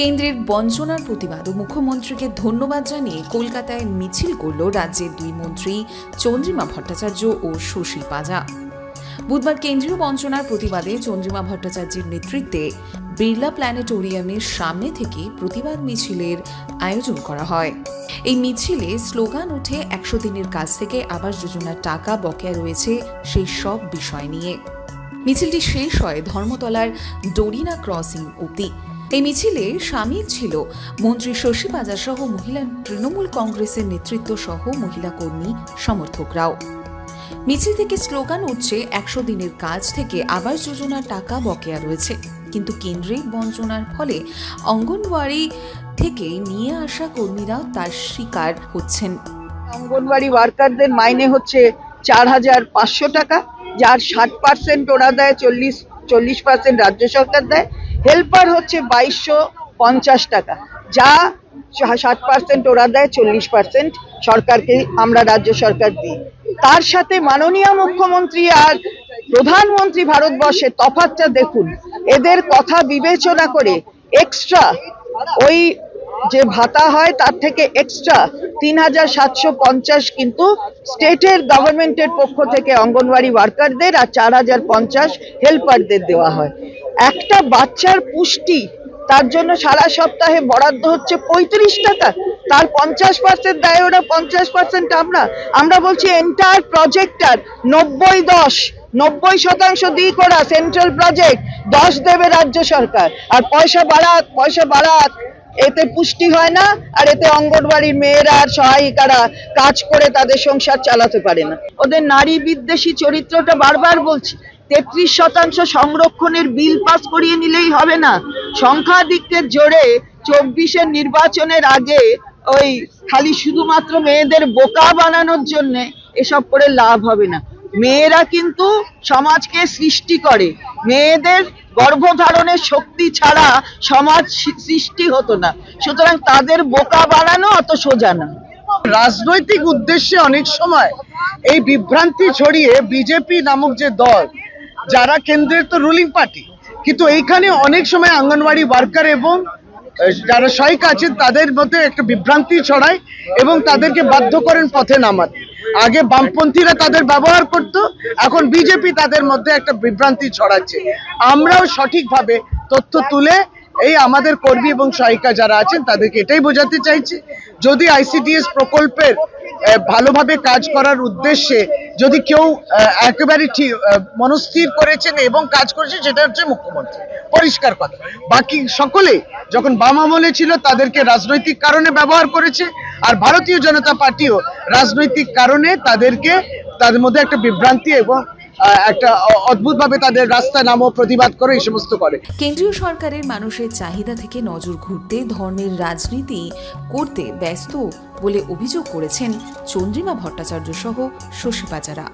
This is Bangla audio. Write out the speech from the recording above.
কেন্দ্রের বঞ্চনার প্রতিবাদ ও মুখ্যমন্ত্রীকে ধন্যবাদ জানিয়ে কলকাতায় মিছিল করল রাজ্যের দুই মন্ত্রী চন্দ্রিমা ভট্টাচার্য ও শশী পাজা। বুধবার কেন্দ্রীয় বঞ্চনার প্রতিবাদে চন্দ্রিমা ভট্টাচার্যের নেতৃত্বে বিড়লা প্ল্যানেটোরিয়ামের সামনে থেকে প্রতিবাদ মিছিলের আয়োজন করা হয়। এই মিছিলে স্লোগান ওঠে ১০০ দিনের কাজ থেকে আবাস যোজনার টাকা বকেয়া রয়েছে সেই সব বিষয় নিয়ে। মিছিলটি শেষ হয় ধর্মতলার ডোরিনা ক্রসিং অবধি। এই মিছিলে সামিল ছিল মন্ত্রী শশী পাজা সহ মহিলা তৃণমূল কংগ্রেসের নেতৃত্ব সহ মহিলা কর্মী সমর্থকরাও। মিছিল থেকে স্লোগান উঠছে ১০০ দিনের কাজ থেকে আবাস যোজনার টাকা বকেয়া রয়েছে, কিন্তু কেন্দ্রের বঞ্চনার ফলে অঙ্গনওয়াড়ি থেকে নিয়ে আসা কর্মীরাও তার শিকার হচ্ছেন। অঙ্গনওয়াড়ি ওয়ার্কারদের মাইনে হচ্ছে ৪,৫০০ টাকা, যার ৬০% ওরা দেয়, ৪০% রাজ্য সরকার দেয়। হেল্পার হচ্ছে ২২৫০ টাকা, যা ৬০% ওরা দেয়, ৪০% সরকারকে আমরা রাজ্য সরকার দিই। তার সাথে মাননীয় মুখ্যমন্ত্রী আর প্রধানমন্ত্রী ভারতবর্ষের তফাৎটা দেখুন। এদের কথা বিবেচনা করে এক্সট্রা ওই যে ভাতা হয় তার থেকে এক্সট্রা ৩,৭৫০ কিন্তু স্টেটের গভর্নমেন্টের পক্ষ থেকে অঙ্গনওয়াড়ি ওয়ার্কারদের আর ৪,০৫০ হেল্পারদের দেওয়া হয়। একটা বাচ্চার পুষ্টি তার জন্য সারা সপ্তাহে বরাদ্দ হচ্ছে ৩৫ টাকা, তার ৫০% দেয় ওরা, ৫০% আমরা বলছি এন্টায়ার প্রজেক্টটার ৯০% দিক ওরা সেন্ট্রাল প্রজেক্ট, ১০ দেবে রাজ্য সরকার। আর পয়সা বাড়াক, এতে পুষ্টি হয় না, আর এতে অঙ্গনওয়াড়ির মেয়েরা আর সহায়িকারা কাজ করে তাদের সংসার চালাতে পারে না। ওদের নারী বিদ্বেষী চরিত্রটা বারবার বলছি। ৩৩% সংরক্ষণের বিল পাস করিয়ে নিলেই হবে না। সংখ্যাধিক্যের জোরে ২৪-এর নির্বাচনের আগে ওই খালি শুধুমাত্র মেয়েদের বোকা বানানোর জন্য এসব করে লাভ হবে না। মেয়েরা কিন্তু সমাজকে সৃষ্টি করে, মেয়েদের গর্ভধারণের শক্তি ছাড়া সমাজ সৃষ্টি হতো না। সুতরাং তাদের বোকা বানানো অত সোজা না। রাজনৈতিক উদ্দেশ্যে অনেক সময় এই বিভ্রান্তি ছড়িয়ে বিজেপি নামক যে দল, যারা কেন্দ্রের তো রুলিং পার্টি, কিন্তু এইখানে অনেক সময় অঙ্গনওয়াড়ি ওয়ার্কার এবং যারা সহায়িকা আছেন তাদের মধ্যে একটা বিভ্রান্তি ছড়ায় এবং তাদেরকে বাধ্য করেন পথে নামাতে। আগে বামপন্থীরা তাদের ব্যবহার করত, এখন বিজেপি তাদের মধ্যে একটা বিভ্রান্তি ছড়াচ্ছে। আমরাও সঠিকভাবে তথ্য তুলে এই আমাদের কর্মী এবং সহায়িকা যারা আছেন তাদেরকে এটাই বোঝাতে চাইছি, যদি আইসিডিএস প্রকল্পের ভালোভাবে কাজ করার উদ্দেশ্যে যদি কেউ একেবারে ঠিক মনস্থির করেছেন এবং কাজ করেছেন, সেটা হচ্ছে মুখ্যমন্ত্রী, পরিষ্কার কথা। বাকি সকলে যখন বাম আমলে ছিল তাদেরকে রাজনৈতিক কারণে ব্যবহার করেছে, আর ভারতীয় জনতা পার্টিও রাজনৈতিক কারণে তাদের মধ্যে একটা বিভ্রান্তি এবং একটা অদ্ভুতভাবে তাদের রাস্তায় নামো প্রতিবাদ করে এই সমস্ত করে। কেন্দ্রীয় সরকারের মানুষের চাহিদা থেকে নজর ঘুরতে ধর্মের রাজনীতি করতে ব্যস্ত বলে অভিযোগ করেছেন চন্দ্রিমা ভট্টাচার্য সহ শশী পাজারা।